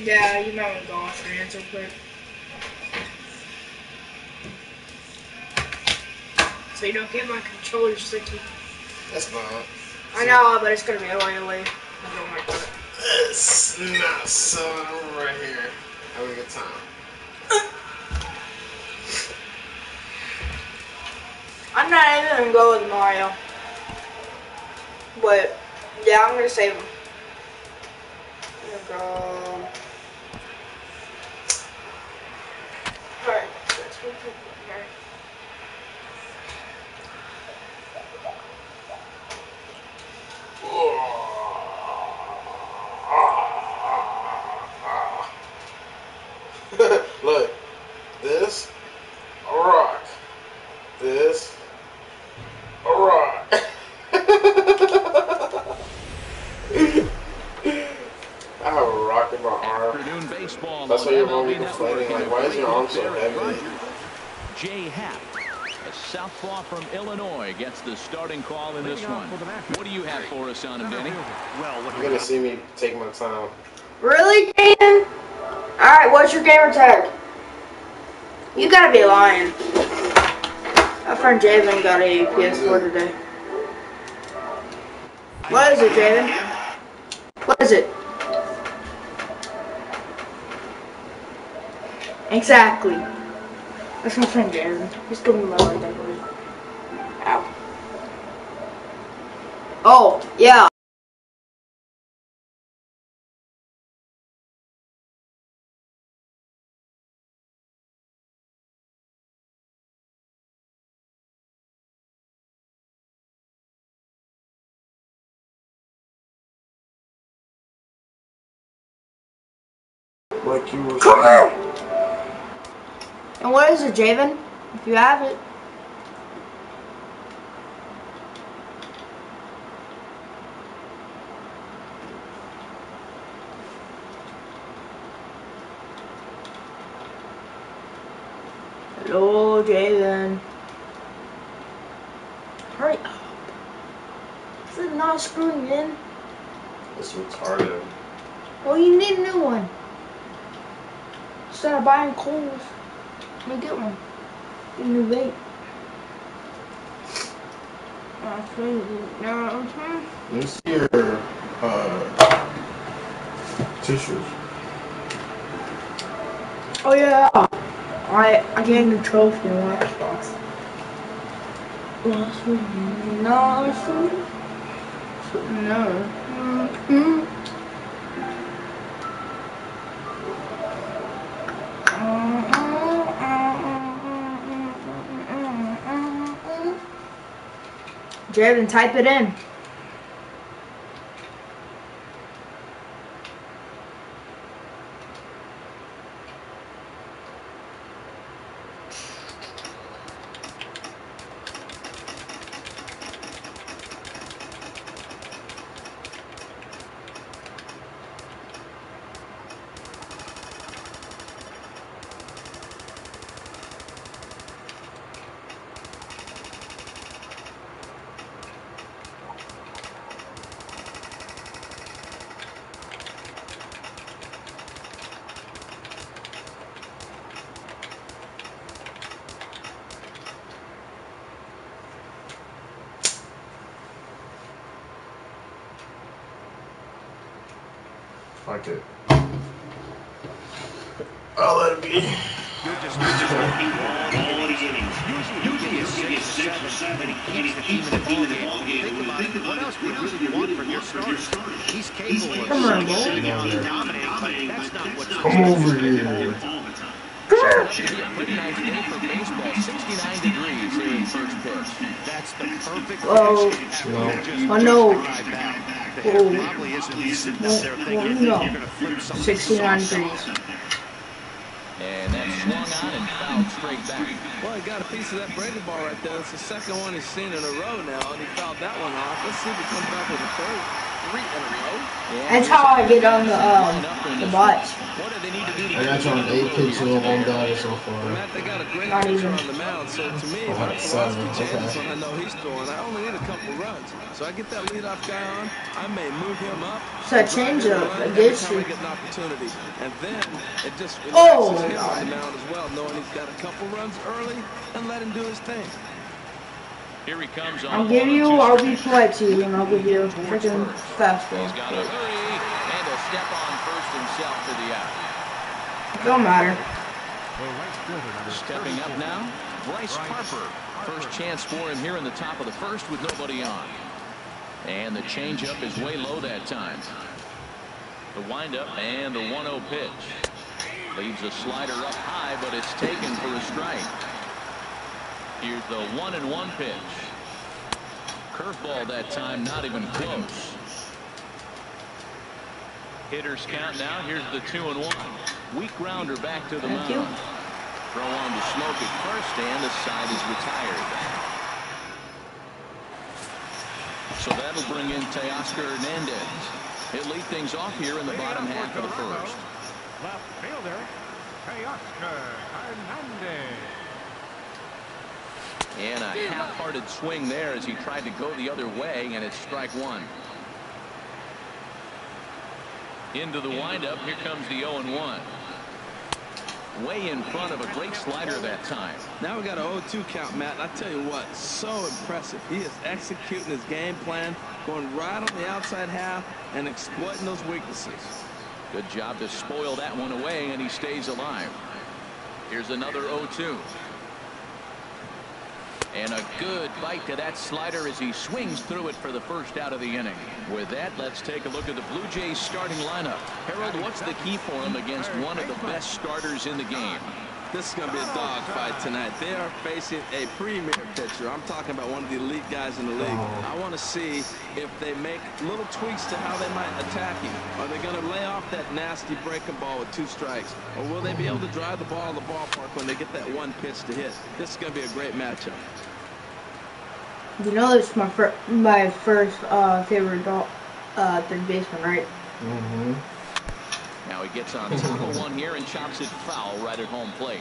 Yeah, you might want to go off your hands real quick. So you don't get my controller sticky. That's fine. I know, but it's gonna be oily. I don't like that. It's not so right here. Having a good time. I'm not even gonna go with Mario. But yeah, I'm gonna save him. I'm gonna go. Alright, let's go put him here. Look, this a rock. This a rock. I have a rock in my arm. That's why you're always complaining. Like, why is your arm so heavy? Jay Happ, a southpaw from Illinois, gets the starting call in this one. What do you have for us on him, Danny? You're gonna see me take my time. Really, Jaden? Alright, what's your gamer tag? You gotta be lying. My friend Javen got a PS4 today. What is it, Javen? What is it? Exactly. That's my friend Javen. He's giving me my birthday party. Ow. Oh, yeah. Like you were. Come here! And what is it, Javen? If you have it. Hello, Javen. Hurry up. Is it not screwing in? It's retarded. Well, you need a new one. Instead of buying Kohl's, let me get one. Get a new vape. Let me see your tissues. Oh yeah, I gained a trophy in Xbox. No. Jaden, type it in. Fuck it. I'll let it be. Usually it's 6 or 7. He keeps the team in the ball game. What else do you really want from your starter? He's capable of dominating, but that's not what's Come over here. should be a pretty nice day for baseball. 69 degrees here in first pitch. That's the perfect Oh no. Probably isn't there thinking you're going to flip something 69 degrees. And that's swung on and fouled straight back. Well, he got a piece of that breaking ball right there. It's the second one he's seen in a row now, and he fouled that one off. Let's see if he comes back with a third. 3 in a row. That's how I get on the the bots. What do they need to do to I got you on 8 pitches and 1 batter so far. Matt, they got a great Not pitcher even. on the mound, so to me, Oh, my that's philosophy 7, changes okay. when I know he's throwing. I only need a couple runs, so I get that leadoff guy on. I may move him up. So I change up against every you. time I get an opportunity, and then it just Oh, relaxes him God. on the mound as well, knowing he's got a couple runs early and let him do his thing. Here he comes on. I'll give you, I'll be polite to you, and I'll give you a freaking fastball. He's got a hurry, and he'll step on first himself for the out. Don't matter. Stepping up now, Bryce Harper. First chance for him here in the top of the first with nobody on. And the changeup is way low that time. The windup and the 1-0 pitch. Leaves a slider up high, but it's taken for a strike. Here's the 1-1 pitch. Curveball that time, not even close. Hitters count now. Here's the 2-1. Weak grounder back to the Thank you. mound. Throw on to Smoke at first, and the side is retired. So that'll bring in Teoscar Hernandez. He'll lead things off here in the bottom half of the first. Left fielder, Teoscar Hernandez. And a half-hearted swing there as he tried to go the other way, and it's strike one. Into the windup, here comes the 0-1. Way in front of a great slider that time. Now we got an 0-2 count, Matt. And I tell you what, so impressive. He is executing his game plan, going right on the outside half and exploiting those weaknesses. Good job to spoil that one away, and he stays alive. Here's another 0-2. And a good bite to that slider as he swings through it for the first out of the inning. With that, let's take a look at the Blue Jays starting lineup. Harold, what's the key for him against one of the best starters in the game? This is going to be a dogfight tonight. They are facing a premier pitcher. I'm talking about one of the elite guys in the league. I want to see if they make little tweaks to how they might attack him. Are they going to lay off that nasty breaking ball with 2 strikes? Or will they be able to drive the ball to the ballpark when they get that one pitch to hit? This is going to be a great matchup. You know this is my first favorite third baseman, right? Mm-hmm. Now he gets on top of one here and chops it foul right at home plate.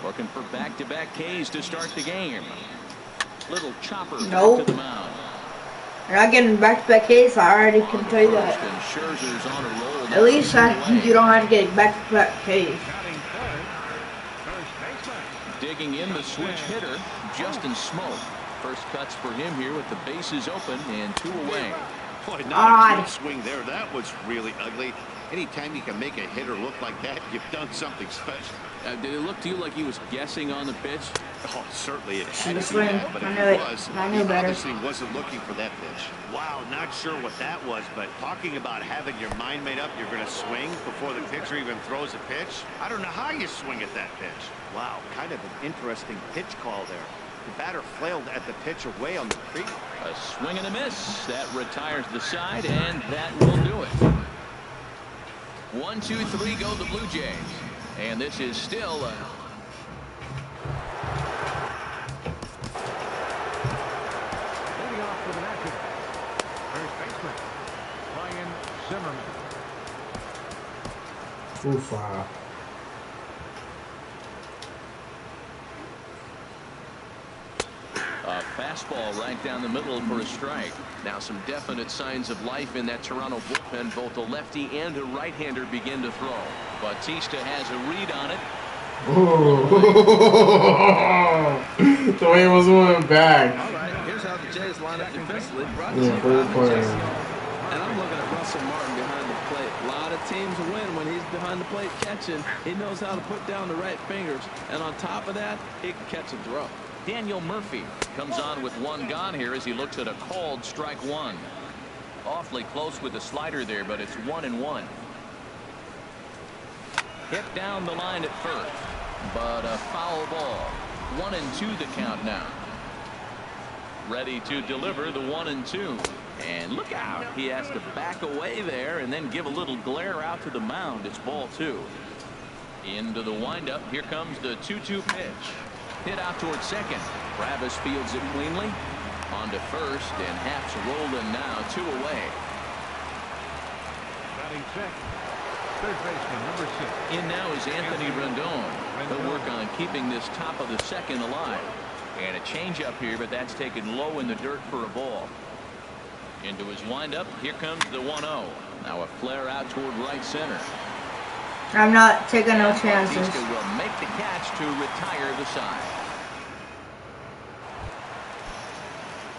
Looking for back-to-back Ks to start the game. Little chopper Nope. back to the mound. You're not getting back-to-back Ks, I already can tell you that. And Scherzer's on a roll. At least you don't have to get back-to-back Ks. Batting third, first baseman. Digging in the switch hitter, Justin Smoke. First cuts for him here with the bases open and 2 away. Boy, not a Odd. good swing there. That was really ugly. Anytime you can make a hitter look like that, you've done something special. Did it look to you like he was guessing on the pitch? Oh, certainly it had The to be swing. that, but I if knew it it. was, I knew he better. obviously wasn't looking for that pitch. Wow, not sure what that was, but talking about having your mind made up, you're going to swing before the pitcher even throws a pitch. I don't know how you swing at that pitch. Wow, kind of an interesting pitch call there. The batter flailed at the pitch away on the creek. A swing and a miss. That retires the side, and that will do it. 1, 2, 3 go the Blue Jays. And this is still a... Leading off with an action. First baseman, Ryan Zimmerman. Oofa. A fastball right down the middle for a strike. Now some definite signs of life in that Toronto bullpen. Both a lefty and a right-hander begin to throw. Bautista has a read on it. Ooh. The way it was moving back. All right, here's how the Jays line up defensively. Brought to Yeah, you great by play. Majestic. And I'm looking at Russell Martin behind the plate. A lot of teams win when he's behind the plate catching. He knows how to put down the right fingers. And on top of that, he can catch a throw. Daniel Murphy comes on with 1 gone here as he looks at a called strike 1. Awfully close with the slider there, but it's 1-1. Hit down the line at first, but a foul ball. 1-2 the count now. Ready to deliver the 1-2. And look out. He has to back away there and then give a little glare out to the mound. It's ball 2. Into the windup. Here comes the 2-2 pitch. Hit out towards second. Travis fields it cleanly. On to first, and Haps rolling now. 2 away. Batting second. Third baseman, number 6. In now is Anthony Rendon. He'll work on keeping this top of the second alive. And a changeup here, but that's taken low in the dirt for a ball. Into his windup. Here comes the 1-0. Now a flare out toward right center. I'm not taking no chances. Bautista will make the catch to retire the side.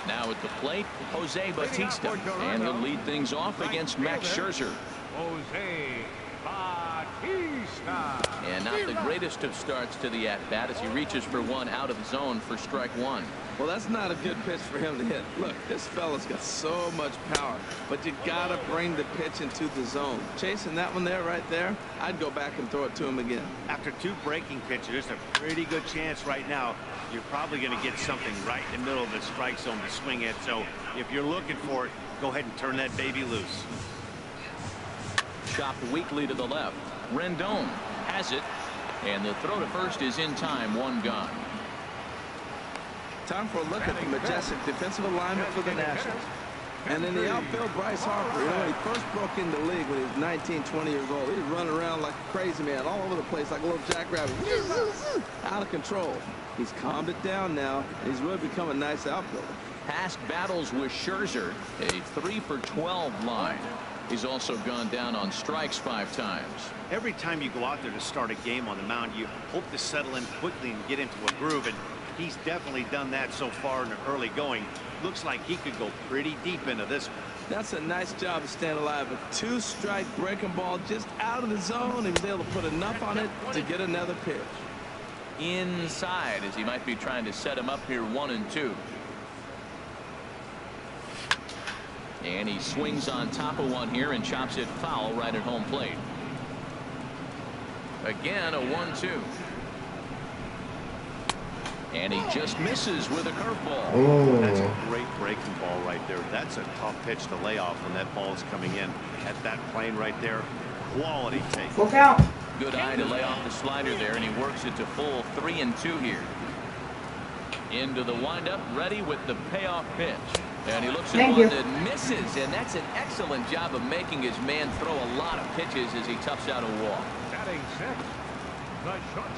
Now at the plate, Jose Bautista, and he'll lead things off against Max Scherzer. Jose Bautista. And not the greatest of starts to the at-bat as he reaches for one out of the zone for strike one. Well, that's not a good pitch for him to hit. Look, this fella's got so much power, but you gotta bring the pitch into the zone. Chasing that one there, right there, I'd go back and throw it to him again. After 2 breaking pitches, there's a pretty good chance right now you're probably going to get something right in the middle of the strike zone to swing at. So if you're looking for it, go ahead and turn that baby loose. Chopped weakly to the left. Rendon has it, and the throw to first is in time. One gone. Time for a look at the majestic defensive alignment for the Nationals. And in the outfield, Bryce Harper, you know, when he first broke into the league when he was 19, 20 years old, he was running around like a crazy man all over the place like a little jackrabbit. Out of control. He's calmed it down now, and he's really become a nice outfielder. Past battles with Scherzer, a 3 for 12 line. He's also gone down on strikes 5 times. Every time you go out there to start a game on the mound, you hope to settle in quickly and get into a groove, and he's definitely done that so far in the early going. Looks like he could go pretty deep into this one. That's a nice job of staying alive. A 2-strike breaking ball just out of the zone. He was able to put enough on it to get another pitch. Inside, as he might be trying to set him up here 1-2. And he swings on top of one here and chops it foul right at home plate. Again, a 1-2. And he just misses with a curveball. That's a great breaking ball right there. That's a tough pitch to lay off when that ball is coming in at that plane right there. Quality take. Look out. Good eye to lay off the slider there, and he works it to full 3-2 here. Into the windup, ready with the payoff pitch. And he looks at one that misses, and that's an excellent job of making his man throw a lot of pitches as he toughs out a walk. Batting second.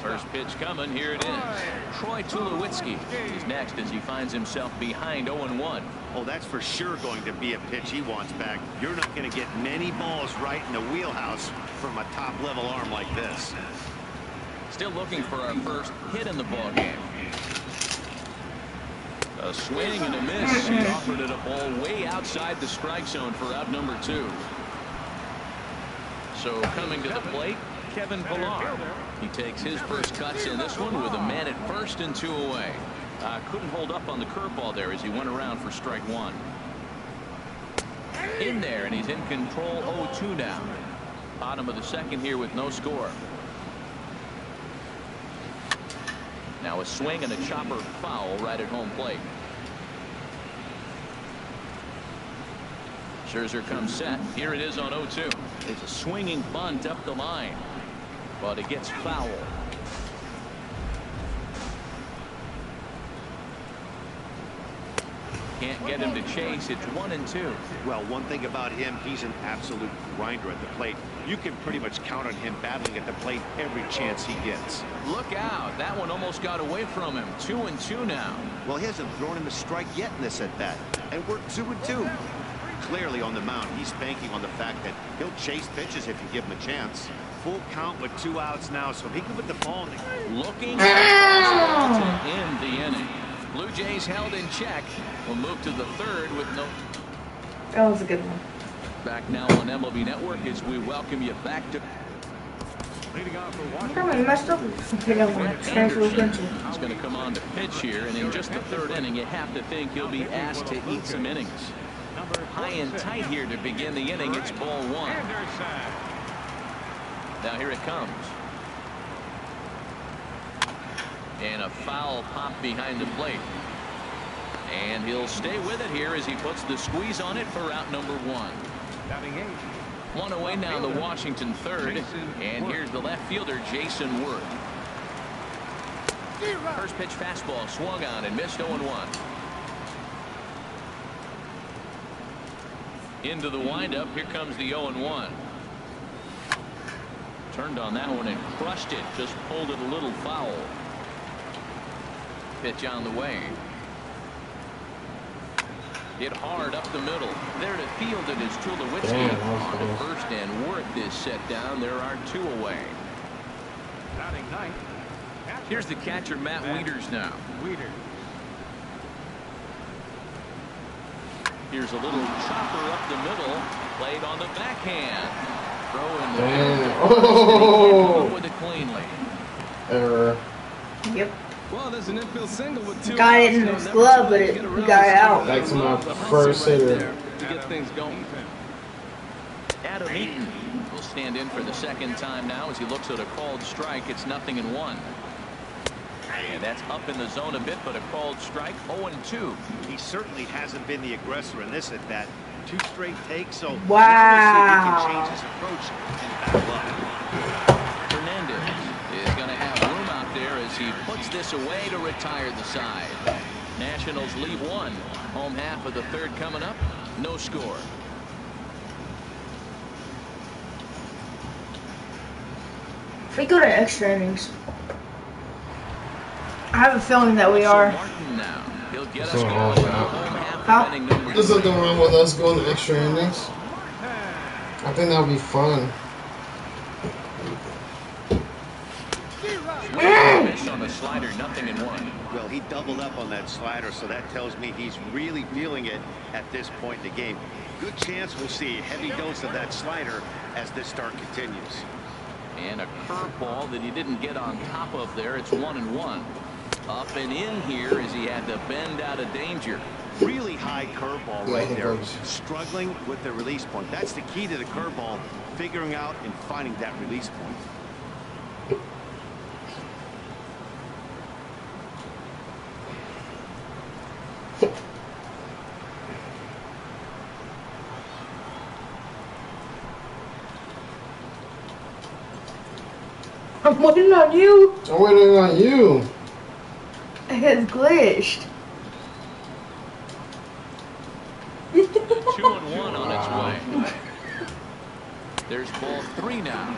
First pitch coming. Here it is. Troy Tulowitzki is next as he finds himself behind 0-1. Oh, that's for sure going to be a pitch he wants back. You're not going to get many balls right in the wheelhouse from a top-level arm like this. Still looking for our first hit in the ballgame. A swing and a miss. He offered it a ball way outside the strike zone for out number 2. So coming to the plate, Kevin Pillar. He takes his first cuts in this one with a man at first and 2 away. Couldn't hold up on the curveball there as he went around for strike 1. In there, and he's in control. 0-2 now. Bottom of the second here with no score. Now a swing and a chopper foul right at home plate. Scherzer comes set. Here it is on 0-2. It's a swinging bunt up the line, but it gets foul. Can't get him to chase. It's 1-2. Well, one thing about him, he's an absolute grinder at the plate. You can pretty much count on him battling at the plate every chance he gets. Look out. That one almost got away from him. 2-2 now. Well, he hasn't thrown him a strike yet in this at-bat, and we're 2-2. Clearly on the mound, he's banking on the fact that he'll chase pitches if you give him a chance. Full count with 2 outs now, so he can put the ball in the... Looking to end the inning. Blue Jays held in check. We'll move to the third with no... That was a good one. Back now on MLB Network as we welcome you back to... Leading off for I thought we messed up. He's going to come on to pitch here, and in just the third inning, you have to think he'll be asked to eat some innings. High and tight here to begin the inning. It's ball 1. Now here it comes. And a foul pop behind the plate. And he'll stay with it here as he puts the squeeze on it for out number 1. 1 away now, the Washington third. And here's the left fielder, Jason Worth. First pitch fastball swung on and missed 0-1. Into the windup. Here comes the 0-1. Turned on that one and crushed it. Just pulled it a little foul. Pitch on the way. Hit hard up the middle. There to field it is Tulowitzki. On to first, and Wirth is set down. There are 2 away. Batting ninth. Here's the catcher, Matt Wieters now. Here's a little chopper up the middle. Played on the backhand. Throw in the oh. with it cleanly. Error. Yep. Well, there's an infield single with 2 Got it in his glove, but he got it out. Back to my first hitter. To get things going. Adam Eaton will stand in for the second time now as he looks at a called strike. It's 0-1. And that's up in the zone a bit, but a called strike. 0-2. He certainly hasn't been the aggressor in this at bat. 2 straight takes, so wow. he can change his approach and back up. Hernandez is going to have room out there as he puts this away to retire the side. Nationals leave 1. Home half of the 3rd coming up. No score. If we go to extra innings, I have a feeling that we are. Martin now. He'll get us So going. all out. Home half How? of inning number There's 3. nothing wrong with us going to extra innings. I think that'll be fun. Miss on the slider, 0-1. Well, he doubled up on that slider, so that tells me he's really feeling it at this point in the game. Good chance we'll see a heavy dose of that slider as this start continues. And a curveball that he didn't get on top of there. It's 1-1. Up and in here as he had to bend out of danger. Really high curveball Yeah, right he there. does. Struggling with the release point. That's the key to the curveball, figuring out and finding that release point. I'm waiting on you. I'm waiting on you. It glitched. 2-1 on its way. There's ball 3 now.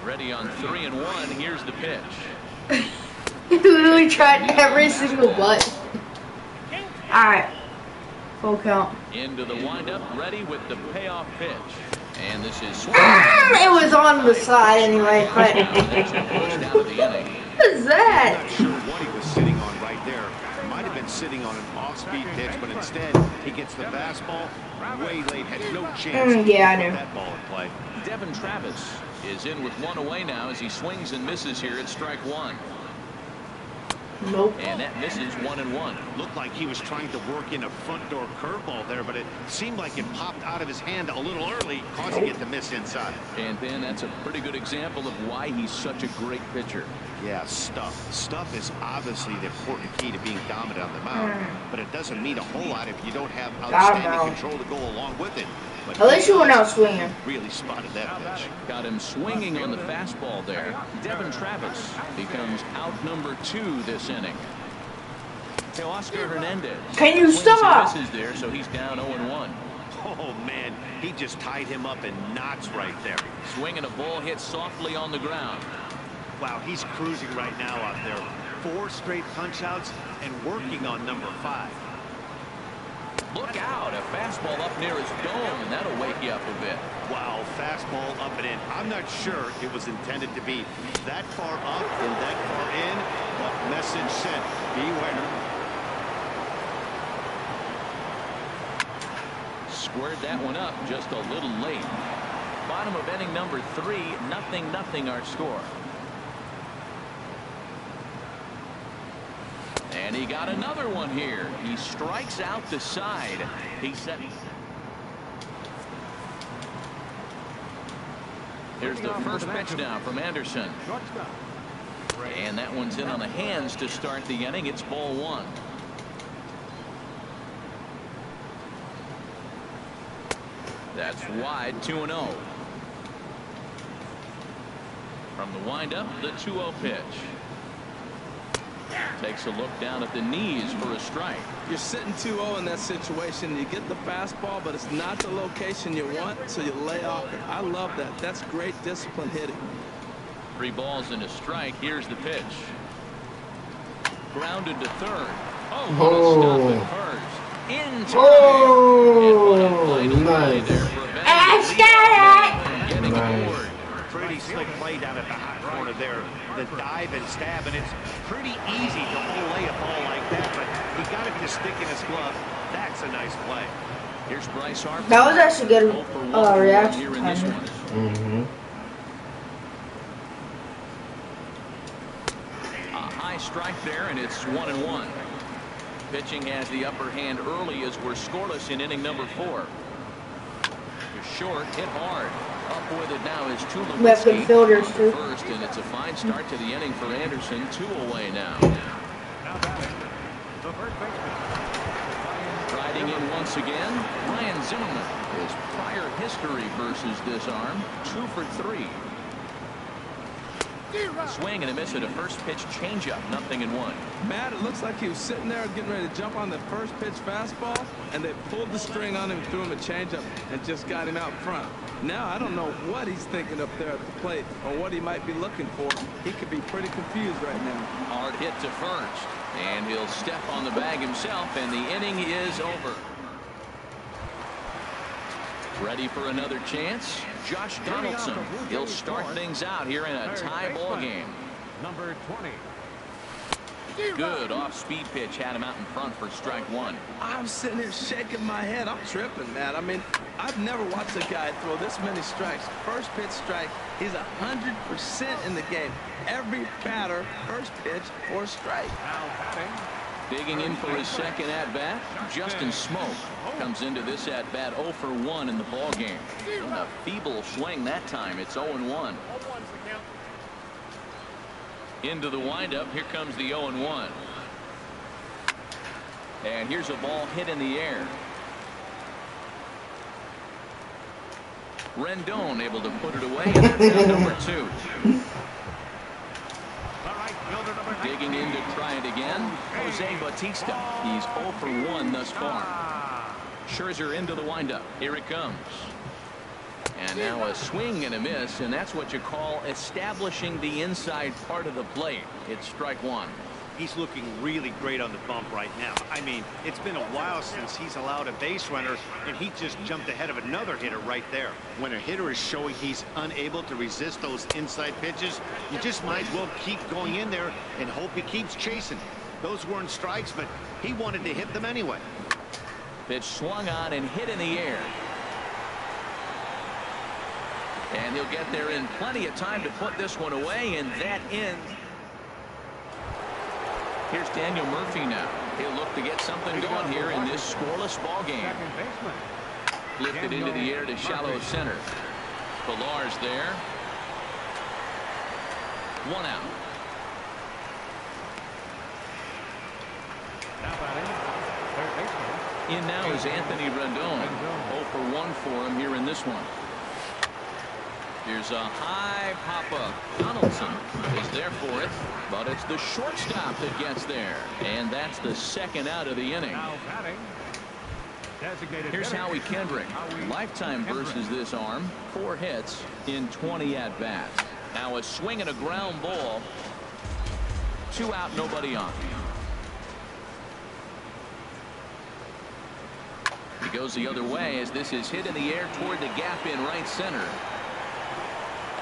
Ready on 3-1. Here's the pitch. He literally tried every single button. Alright. Full count. Into the windup, ready with the payoff pitch. And this is It was on the side anyway, but pushed out of the inning. what is that? Not sure what he was sitting on right there. Might have been sitting on an off-speed pitch, but instead he gets the fastball way late. Had no chance yeah, I to knew. put that ball in play. Devin Travis is in with 1 away now as he swings and misses here at strike 1. Nope. And that misses 1-1. Looked like he was trying to work in a front door curveball there, but it seemed like it popped out of his hand a little early, causing it to miss inside. And Ben, that's a pretty good example of why he's such a great pitcher. Yeah, stuff. Stuff is obviously the important key to being dominant on the mound, but it doesn't mean a whole lot if you don't have outstanding control to go along with it. But At least you went out swinging. really spotted that pitch. Got him swinging on the fastball there. Devin Travis becomes out number 2 this inning. Teoscar Hernandez. Can you swings and stop? misses there, so he's down 0-1. Oh, man, he just tied him up in knots right there. Swinging a ball hit softly on the ground. Wow, he's cruising right now out there. 4 straight punch-outs and working on number 5. Look out, a fastball up near his dome, and that'll wake you up a bit. Wow, fastball up and in. I'm not sure it was intended to be that far up and that far in, but message sent. Beware. Squared that one up just a little late. Bottom of inning number 3, 0-0 our score. And he got another one here. He strikes out the side. He set. Here's the first pitch now from Anderson. And that one's in on the hands to start the inning. It's ball 1. That's wide, 2-0. From the windup, the 2-0 pitch. Takes a look down at the knees for a strike. You're sitting 2-0 in that situation. You get the fastball, but it's not the location you want, so you lay off it. I love that. That's great discipline hitting. 3 balls and a strike. Here's the pitch. Grounded to third. Oh, what a stop at first. In time. Nice. Getting aboard. Pretty slick play down at the hot corner there. The dive and stab, and it's pretty easy to lay a ball like that, but he got it to stick in his glove. That's a nice play. Here's Bryce Harper. That was actually good reaction here in this time. one. A high strike there, and it's 1-1. Pitching has the upper hand early as we're scoreless in inning number 4. Short, hit hard. Up with it now is Tulowitzki. We have good fielders too. First, and it's a fine start to the inning for Anderson. 2 away now. Now batting, the first baseman. Riding in once again, Ryan Zimmerman. His prior history versus this arm, 2 for 3. Swing and a miss at a first pitch changeup, 0-1. Matt, it looks like he was sitting there getting ready to jump on the first pitch fastball, and they pulled the string on him, threw him a changeup, and just got him out front. Now, I don't know what he's thinking up there at the plate or what he might be looking for. He could be pretty confused right now. Hard hit to first, and he'll step on the bag himself, and the inning is over. Ready for another chance? Josh Donaldson. He'll start things out here in a tie ball game. Number 20. Good off-speed pitch had him out in front for strike 1. I'm sitting here shaking my head. I'm tripping, man. I mean, I've never watched a guy throw this many strikes. First pitch strike, he's 100% in the game. Every batter, first pitch or strike. Now batting. Digging in for his second at-bat, Justin Smoke comes into this at-bat 0 for 1 in the ball game. A feeble swing that time. It's 0-1. Into the windup. Here comes the 0-1. And here's a ball hit in the air. Rendon able to put it away, and that's out number 2. Digging in to try it again, Jose Bautista. He's 0 for 1 thus far. Scherzer into the windup. Here it comes. And now a swing and a miss, and that's what you call establishing the inside part of the plate. It's strike 1. He's looking really great on the bump right now. I mean, it's been a while since he's allowed a base runner, and he just jumped ahead of another hitter right there. When a hitter is showing he's unable to resist those inside pitches, you just might as well keep going in there and hope he keeps chasing. Those weren't strikes, but he wanted to hit them anyway. Pitch swung on and hit in the air. And he'll get there in plenty of time to put this one away, and that ends. Here's Daniel Murphy now. He'll look to get something going here in this scoreless ball game. Second baseman. Lifted into the air to shallow center. Pillar's there. 1 out. Now batting, third baseman. In now is Anthony Rendon. 0 for 1 for him here in this one. Here's a high pop-up. Donaldson is there for it, but it's the shortstop that gets there. And that's the second out of the inning. Now batting. Designated Here's hitter. Howie Kendrick. Lifetime versus this arm. 4 hits in 20 at-bats. Now a swing and a ground ball. 2 out, nobody on. He goes the other way as this is hit in the air toward the gap in right center.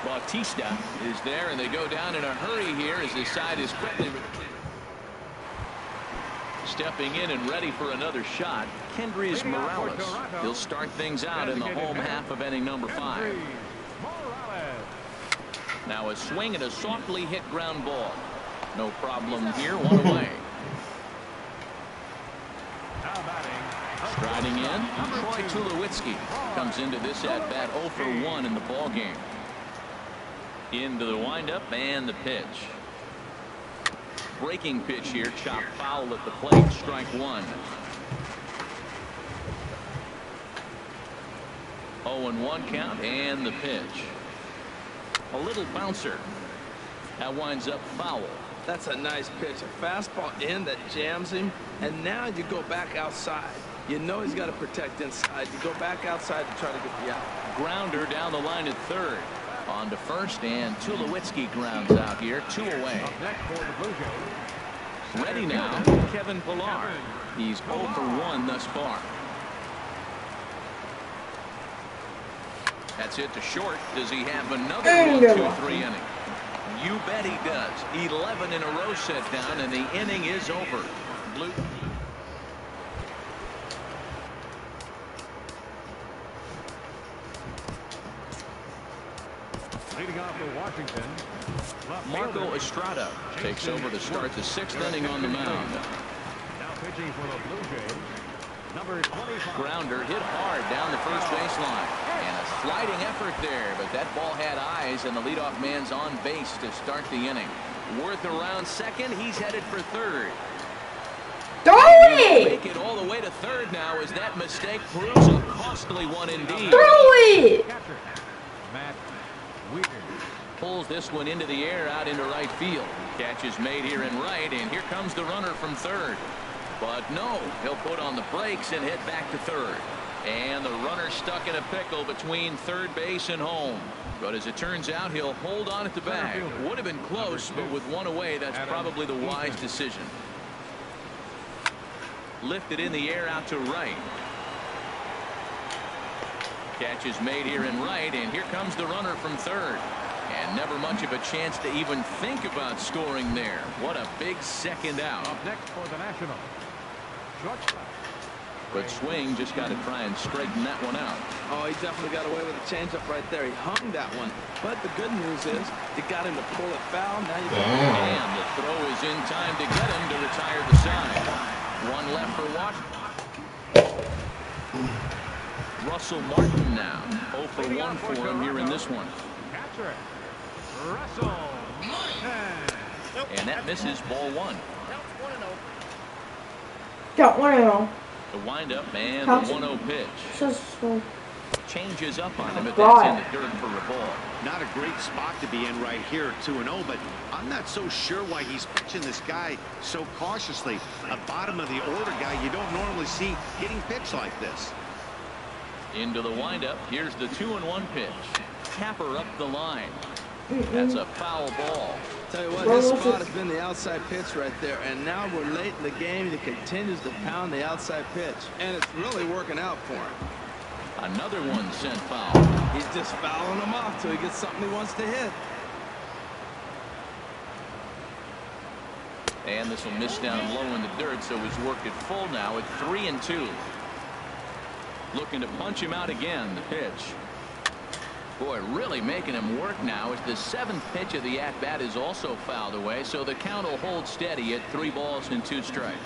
Bautista is there, and they go down in a hurry here as his side is quickly stepping in and ready for another shot. Kendrys Morales. He'll start things out in the home half of inning number 5. Now a swing and a softly hit ground ball. No problem here. 1 away. Striding in, Troy Tulowitzki comes into this at bat 0 for 1 in the ball game. Into the windup and the pitch. Breaking pitch here, chopped foul at the plate. Strike 1. 0-1 count and the pitch. A little bouncer. That winds up foul. That's a nice pitch. A fastball in that jams him. And now you go back outside. You know he's got to protect inside. You go back outside to try to get the out. Grounder down the line at third. On to first, and Tulowitzki grounds out here. 2 away. Up next for the Blue Jays. Ready now, Kevin Pillar. He's 0 for 1 thus far. That's it to short. Does he have another 1-2-3 inning? You bet he does. 11 in a row set down, and the inning is over. Blue. Leading off for Washington, Marco Estrada takes over to start the 6th inning on the mound. Now pitching for the Blue Jays, number 25. Grounder hit hard down the first baseline. And a sliding effort there, but that ball had eyes, and the leadoff man's on base to start the inning. Worth around second. He's headed for third. Throw it! Make it all the way to third now as that mistake proves a costly one indeed. Throw it! Catcher, Matt Wheaton. Pulls this one into the air out into right field. Catch is made here in right, and here comes the runner from third. But no, he'll put on the brakes and head back to third. And the runner stuck in a pickle between third base and home. But as it turns out, he'll hold on at the bag. Would have been close, but with one away, that's probably the wise decision. Lifted in the air out to right. Catch is made here in right, and here comes the runner from third. And never much of a chance to even think about scoring there. What a big second out. Up next for the National, shortstop. But Swing just got to try and straighten that one out. Oh, he definitely got away with a changeup right there. He hung that one. But the good news is you got him to pull it foul. Now you And the throw is in time to get him to retire the side. One left for Washington. Russell Martin now. 0 for 1 for him here in this one. Catcher, Russell Martin. And that misses ball 1. Don't want to know. The windup and the 1-0 pitch. So. Changes up on him, but that's in the dirt for a ball. Not a great spot to be in right here, 2-0, but I'm not so sure why he's pitching this guy so cautiously. A bottom of the order guy you don't normally see getting pitched like this. Into the windup. Here's the 2-1 pitch. Tapper up the line. That's a foul ball. Tell you what, his spot has been the outside pitch right there, and now we're late in the game. He continues to pound the outside pitch, and it's really working out for him. Another one sent foul. He's just fouling them off till he gets something he wants to hit. And this will miss down low in the dirt, so he's worked it full now at 3-2. Looking to punch him out again. The pitch. Boy, really making him work now as the 7th pitch of the at-bat is also fouled away, so the count will hold steady at 3 balls and 2 strikes.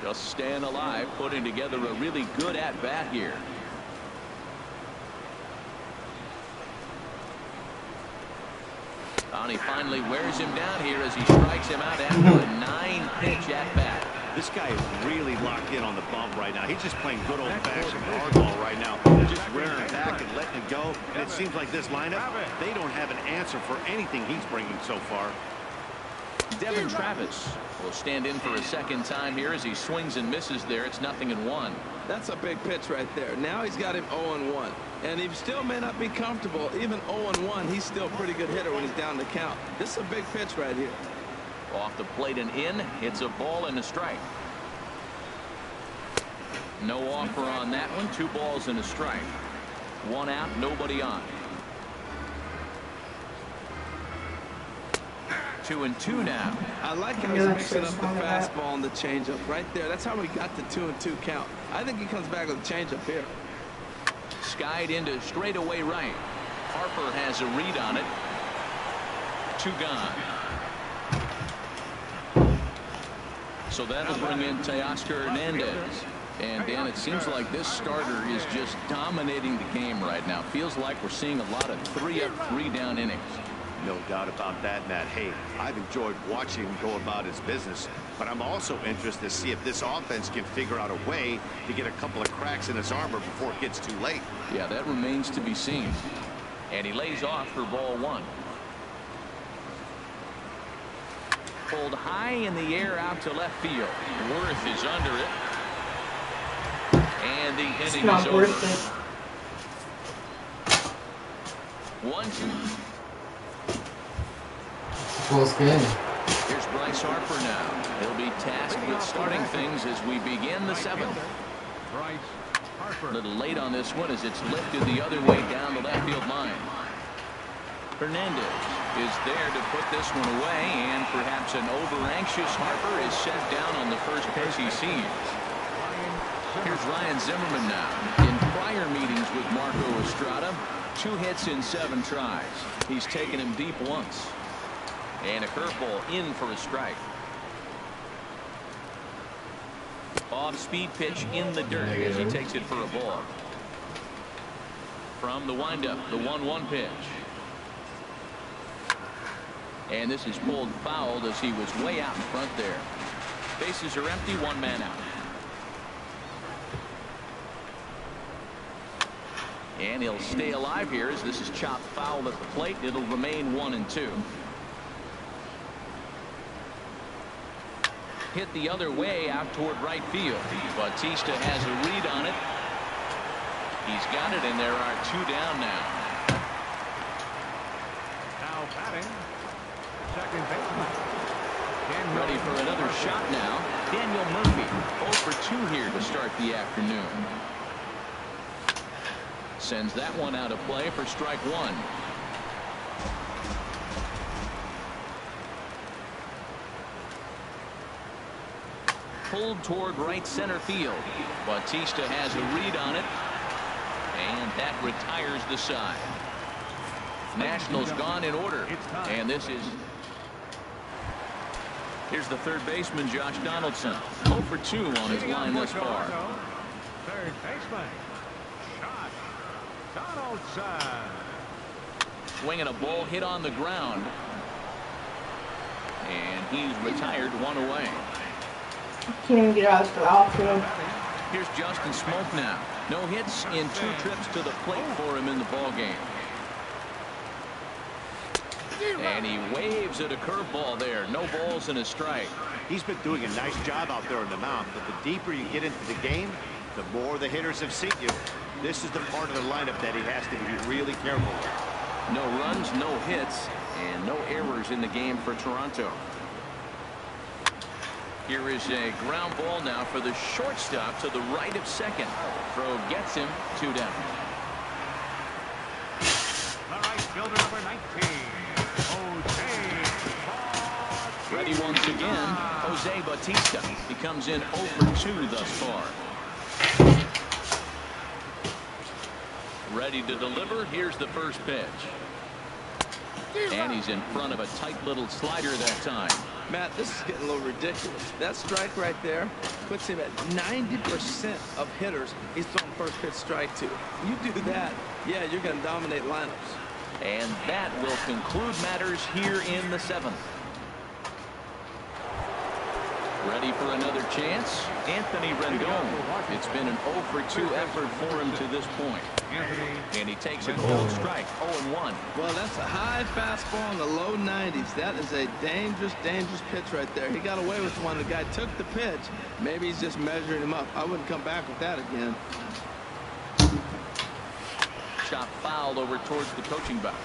Just staying alive, putting together a really good at-bat here. And he finally wears him down here as he strikes him out after a 9-pitch at-bat. This guy is really locked in on the bump right now. He's just playing good old-fashioned hardball right now. Just rearing back and letting it go. And it seems like this lineup, they don't have an answer for anything he's bringing so far. Devin Travis will stand in for a second time here as he swings and misses there. It's 0-1. That's a big pitch right there. Now he's got him 0-1. And he still may not be comfortable. Even 0-1, he's still a pretty good hitter when he's down the count. This is a big pitch right here. Off the plate and in. It's a ball and a strike. No offer on that one. 2 balls and a strike. 1 out, nobody on. 2-2 now. I like how he's mixing up the fastball and the changeup right there. That's how we got the 2-2 count. I think he comes back with a changeup here. Skied into straightaway right. Harper has a read on it. 2 gone. So that'll bring in Teoscar Hernandez. And Dan, it seems like this starter is just dominating the game right now. Feels like we're seeing a lot of 3-up, 3-down innings. No doubt about that, Matt. Hey, I've enjoyed watching him go about his business, but I'm also interested to see if this offense can figure out a way to get a couple of cracks in his armor before it gets too late. Yeah, that remains to be seen. And he lays off for ball 1. pulled high in the air out to left field. Worth is under it. And the inning is over. 1-2. Close game. Here's Bryce Harper now. He'll be tasked with starting things as we begin the 7th. Bryce Harper. A little late on this one as it's lifted the other way down the left field line. Hernandez is there to put this one away, and perhaps an over-anxious Harper is set down on the first pitch he sees. Here's Ryan Zimmerman now. In prior meetings with Marco Estrada, 2 hits in 7 tries. He's taken him deep once. And a curveball in for a strike. Off-speed pitch in the dirt as he takes it for a ball. From the windup, the 1-1 pitch. And this is pulled fouled as he was way out in front there. Bases are empty, 1 man out. And he'll stay alive here as this is chopped foul at the plate. It'll remain 1-2. Hit the other way out toward right field. Bautista has a read on it. He's got it, and there are 2 down now. Now batting, second baseman. Ready for another shot now. Daniel Murphy, 0 for 2 here to start the afternoon. Sends that one out of play for strike 1. Pulled toward right center field. Bautista has a read on it, and that retires the side. Nationals gone in order, and this is. Here's the third baseman, Josh Donaldson. 0 for 2 on his line thus far. Third baseman, Josh Donaldson. Swinging a ball hit on the ground, and he's retired 1 away. Can't even get out of the outfield. Here's Justin Smoke now. No hits in 2 trips to the plate for him in the ball game. And he waves at a curveball there. No balls and a strike. He's been doing a nice job out there on the mound, but the deeper you get into the game, the more the hitters have seen you. This is the part of the lineup that he has to be really careful with. No runs, no hits, and no errors in the game for Toronto. Here is a ground ball now for the shortstop to the right of second. Throw gets him 2 down. The right fielder, number 19, Jose. Ready once again, Jose Bautista. He comes in 0 for 2 thus far. Ready to deliver. Here's the first pitch. And he's in front of a tight little slider that time. Matt, this is getting a little ridiculous. That strike right there puts him at 90% of hitters he's throwing first pitch strike to. You do that, yeah, you're going to dominate lineups. And that will conclude matters here in the 7th. Ready for another chance? Anthony Rendon. It's been an 0 for 2 effort for him to this point. And he takes a cold strike, 0-1. Well, that's a high fastball in the low 90s. That is a dangerous, dangerous pitch right there. He got away with one. The guy took the pitch. Maybe he's just measuring him up. I wouldn't come back with that again. Shot fouled over towards the coaching box.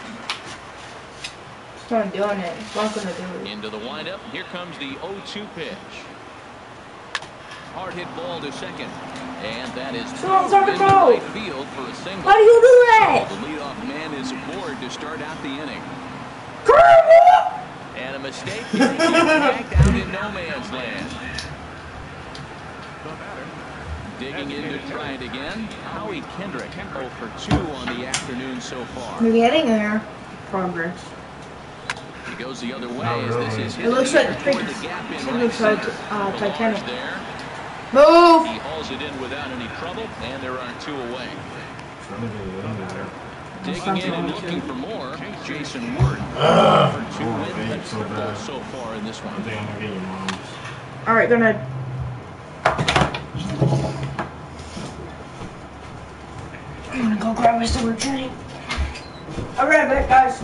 It's not doing it. It's not going to do it. Into the windup. Here comes the 0-2 pitch. Hard hit ball to second. And that is into right field for a single. How do you do that? The leadoff man is aboard to start out the inning. And a mistake here. He's dragged out in no man's land. Digging in to try it again. Howie Kendrick, 0 for 2 on the afternoon so far. We're getting there. Progress. He goes the other way as this is hit. It looks like Titanic. There. Move! He hauls it in without any trouble, and there are 2 away. Digging in and looking for more, Jason Ward. For 2 wins and triple so far in this one. Alright, gonna. I'm gonna go grab my silver drink. I'll be right back, guys.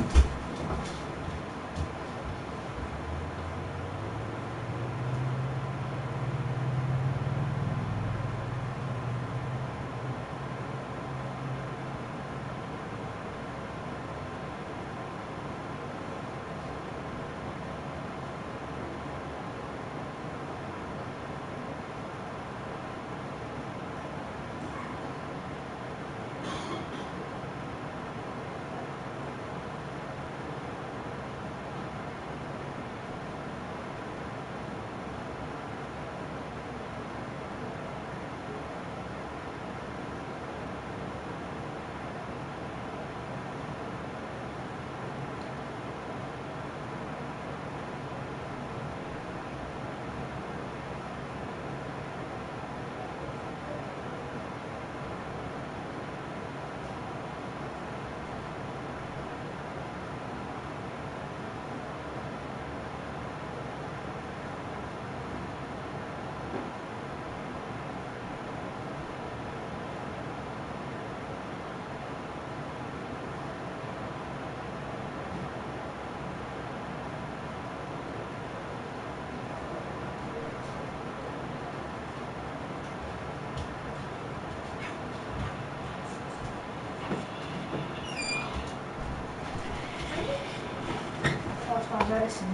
Madison.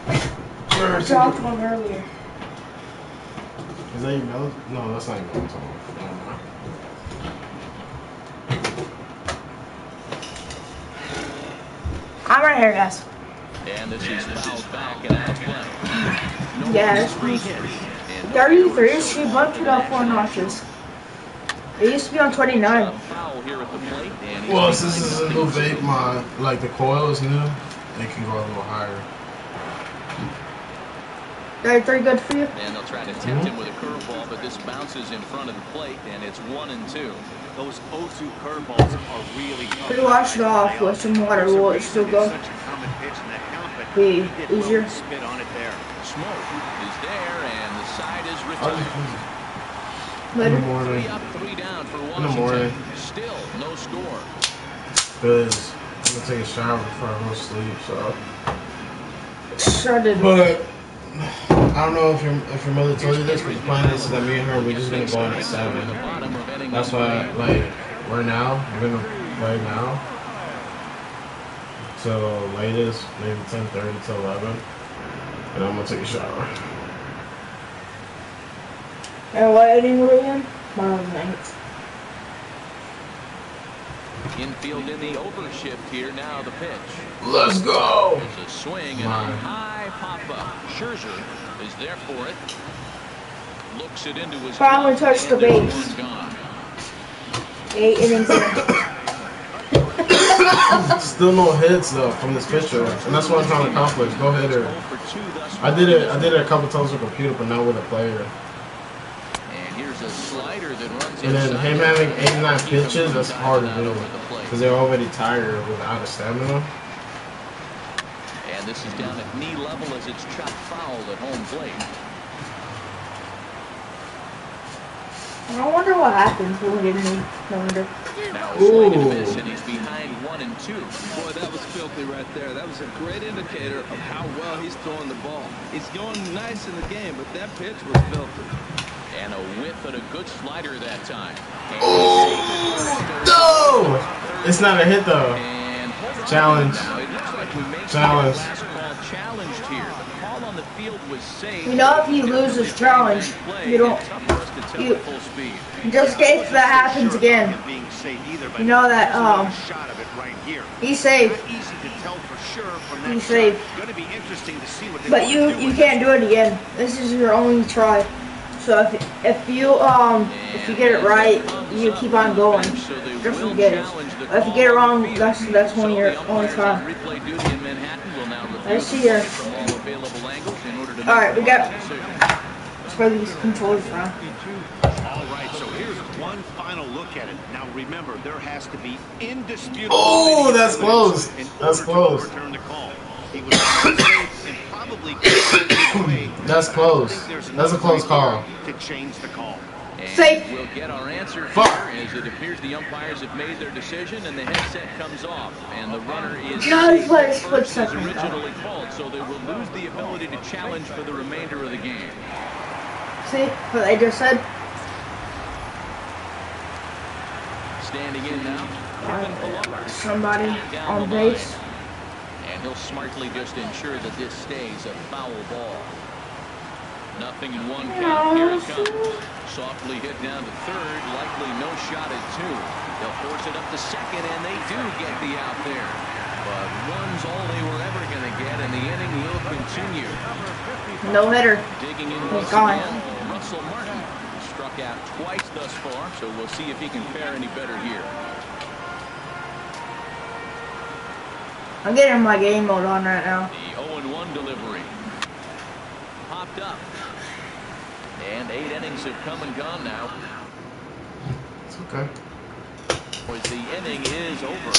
I dropped one earlier. Is that your melon? No, that's not your melon. I'm right here, guys. And this is fouled back and out of play. No Yeah, 33. She bumped it up 4 notches. It used to be on 29. Foul here at the plate. Well, since this is a new vape, like the coil is new, it can go a little higher. 33 good for you? And they'll try to tempt him with a curveball, but this bounces in front of the plate, and it's 1-2. Those 0-2 curveballs are really tough. If you wash it off with some water, will it still go? Such a common pitch in that count, but Be he did well easier? to spit on it there. Smoke is there, and the side is I'll retired. just use it. In Later. the morning. 3 up, 3 down for In the Washington. morning. Still no score. Because I'm going to take a shower before I go to sleep, so. Sure did. But I don't know if your mother told you this, but the plan is that me and her, we're just going to go in at 7. That's why, like, right now, we're going to play now. Till latest, maybe 10:30 to 11. And I'm going to take a shower. And what inning were we in? Bottom 9th. Infield in the overshift here. Now the pitch. Let's go! There's a swing and a high pop-up. Scherzer is there for it. Looks it into his Finally glove, touched the and this base. one's gone. 8 innings in. Still no hits though from this pitcher, and that's what I'm trying to accomplish. Go hitter. I did it a couple times with a computer, but not with a player. And here's a slider that runs And then inside. him having 89 pitches, that's hard to do because they're already tired without a stamina. And this is down at knee level as it's chopped foul at home plate. I wonder what happens when we get any number. Now a swing and a miss, and he's behind 1-2. Boy, that was filthy right there. That was a great indicator of how well he's throwing the ball. He's going nice in the game, but that pitch was filthy. And a whiff and a good slider that time. No! It's not a hit though. And Challenge. now it looks like we may Challenge. see the last call challenged here. The call on the field was safe. You know, if you lose this challenge, you don't. You, just in case that happens again. You know that he's safe. He's safe. But you can't do it again. This is your only try. So if you get it right, you keep on going. Just forget it. But if you get it wrong, that's when your only time. Let's see here. All right, we got. Let's play these controllers around. All right, so here's one final look at it. Now remember, there has to be indisputable. Oh, that's close. That's close. Return the call. He was safe and probably away. That's close. That's a close call. To change the call. Safe. We'll get our answer Fuck. here as it appears the umpires have made their decision and the headset comes off and the runner is Just let it safe split first as second. originally called, so they will lose the ability to challenge for the remainder of the game. See what I just said? Standing in now, Kevin Pillar. Somebody Down on the line. base. And he'll smartly just ensure that this stays a foul ball. Nothing in one count. Here it comes. Softly hit down to third. Likely no shot at 2. They'll force it up to second, and they do get the out there. But one's all they were ever going to get, and the inning will continue. No hitter. Digging in He's once gone. again, Russell Martin. Struck out twice thus far, so we'll see if he can fare any better here. I'm getting my game mode on right now. The 0-1 delivery. Popped up. And 8 innings have come and gone now. It's okay. As the inning is over.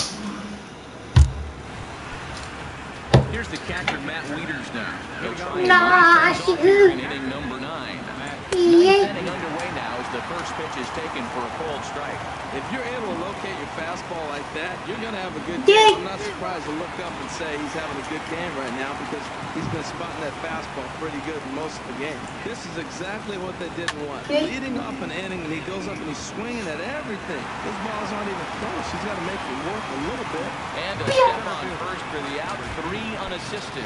Here's the catcher, Matt Wieters now. He'll try and Nah, run things off here in inning number 9. inning underway now as the first pitch is taken for a cold strike. If you're able to locate your fastball like that, you're going to have a good game. I'm not surprised to look up and say he's having a good game right now because he's been spotting that fastball pretty good most of the game. This is exactly what they didn't want. Leading off an inning, and he goes up and he's swinging at everything. His balls aren't even close. He's got to make it work a little bit. And a step on first for the out, 3 unassisted.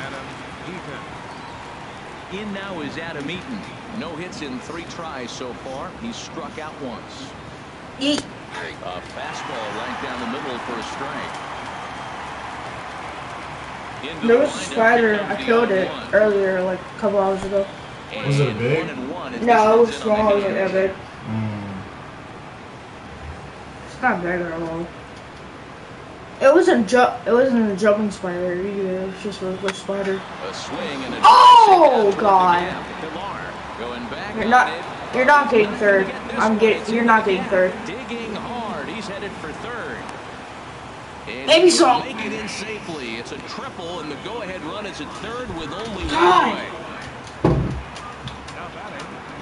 In now is Adam Eaton. No hits in 3 tries so far. He's struck out once. A fastball right down the middle for a strike. There was a spider. I killed it earlier, like a couple hours ago. Was it big? No, it was small. It wasn't that big. It's not big at all. It wasn't a jumping spider either. It was just a regular spider. A swing and a Oh God! Going back You're not getting third. You're not getting third. Digging hard. He's headed for third. And Maybe so. Make it in safely. It's a triple, and the go-ahead run is at third with only God. 1 away.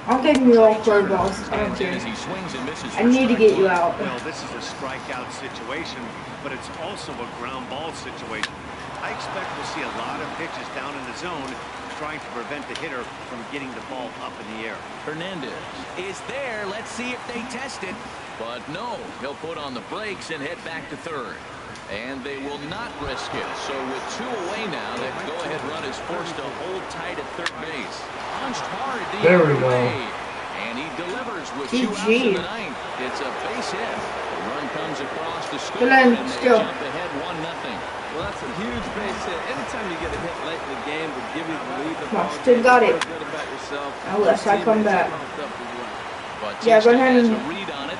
I'm giving you all curveballs. I don't care. As he swings and misses I need to get you out. Well, this is a strikeout situation, but it's also a ground ball situation. I expect we'll see a lot of pitches down in the zone trying to prevent the hitter from getting the ball up in the air. Hernandez is there. Let's see if they test it. But no, he'll put on the brakes and head back to third. And they will not risk it. So with 2 away now, that go-ahead run is forced to hold tight at third base. Punched hard the There other we go. way. And he delivers with 2 outs in the ninth. It's a base hit. The run comes across the score, and they jump ahead 1-0. Well, that's a huge base hit. Anytime you get a hit late in the game to give you the lead, the Come on, ball, still got it. feel good about yourself. Unless I come back. But Yeah, go ahead has and- a read on it.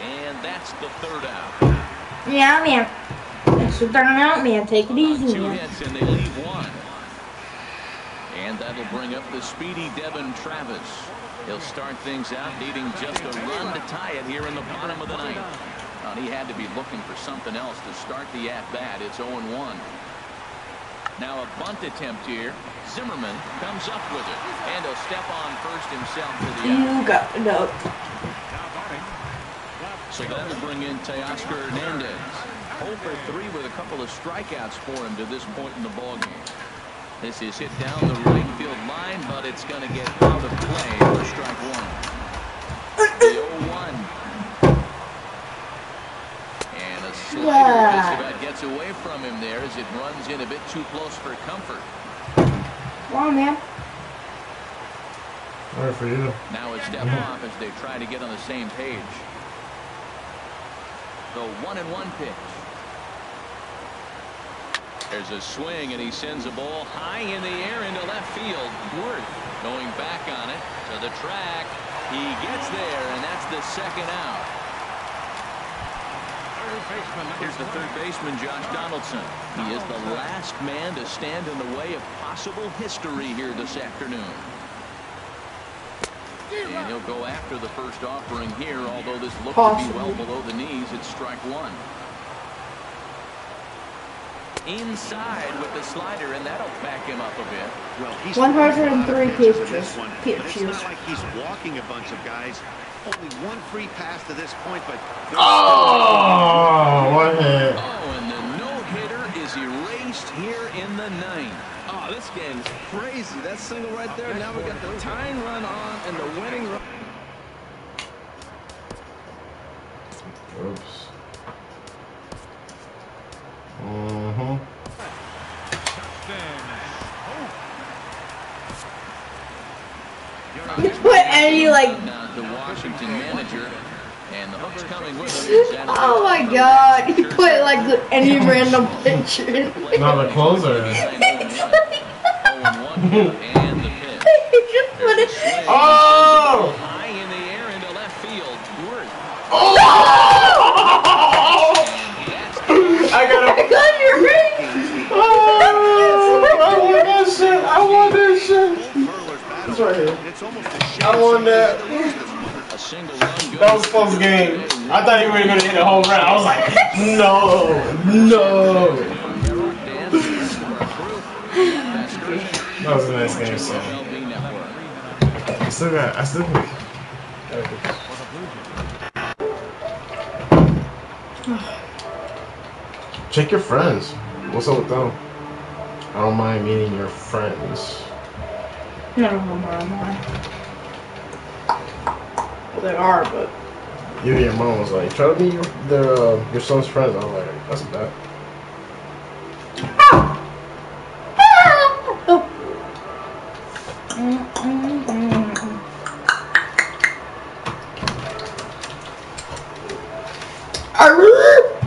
And that's the third out. Yeah, man. Sit down out, man. Take it easy, 2 man. hits and they leave 1. And that'll bring up the speedy Devin Travis. He'll start things out needing just a run to tie it here in the bottom of the ninth. He had to be looking for something else to start the at-bat. It's 0-1. Now a bunt attempt here. Zimmerman comes up with it. And he'll step on first himself for the out. You got no. So that'll bring in Teoscar Hernandez. 0 for 3 with a couple of strikeouts for him to this point in the ballgame. This is hit down the right field line, but it's going to get out of play for strike 1. The 0-1. And a slider just about gets away from him there as it runs in a bit too close for comfort. Come on, man. All right for you. Now a step off as they try to get on the same page. The 1-1 pitch. There's a swing, and he sends a ball high in the air into left field. Worth going back on it to the track. He gets there, and that's the second out. Here's the third baseman, Josh Donaldson. He is the last man to stand in the way of possible history here this afternoon. And he'll go after the first offering here, although this looks to be well below the knees. It's strike 1. Inside with the slider, and that'll back him up a bit. Well, he's 103 pitches. It's not like he's walking a bunch of guys. Only 1 free pass to this point, but Oh, what hit? Oh, and the no-hitter is erased here in the ninth. Oh, this game is crazy. That single right there. Now we got the tying run on and the winning run. Oops. You put any like. The Washington manager, and the hook's coming with him. Oh my God! You put like any random picture. Not the closer. And the pitch. You just put it. Oh! High in the air into left field. Worth. Oh! I got I got your ring. Oh, I want that shit. I want that shit. It's right here. I want that. A single run. That was close game. I thought you were going to hit a home run. I was like, no, no. That was a nice game, son. I still got. Check your friends. What's up with them? I don't mind meeting your friends. No, well, they are, but Even your mom was like, try to meet your son's friends. I was like, that's bad. I really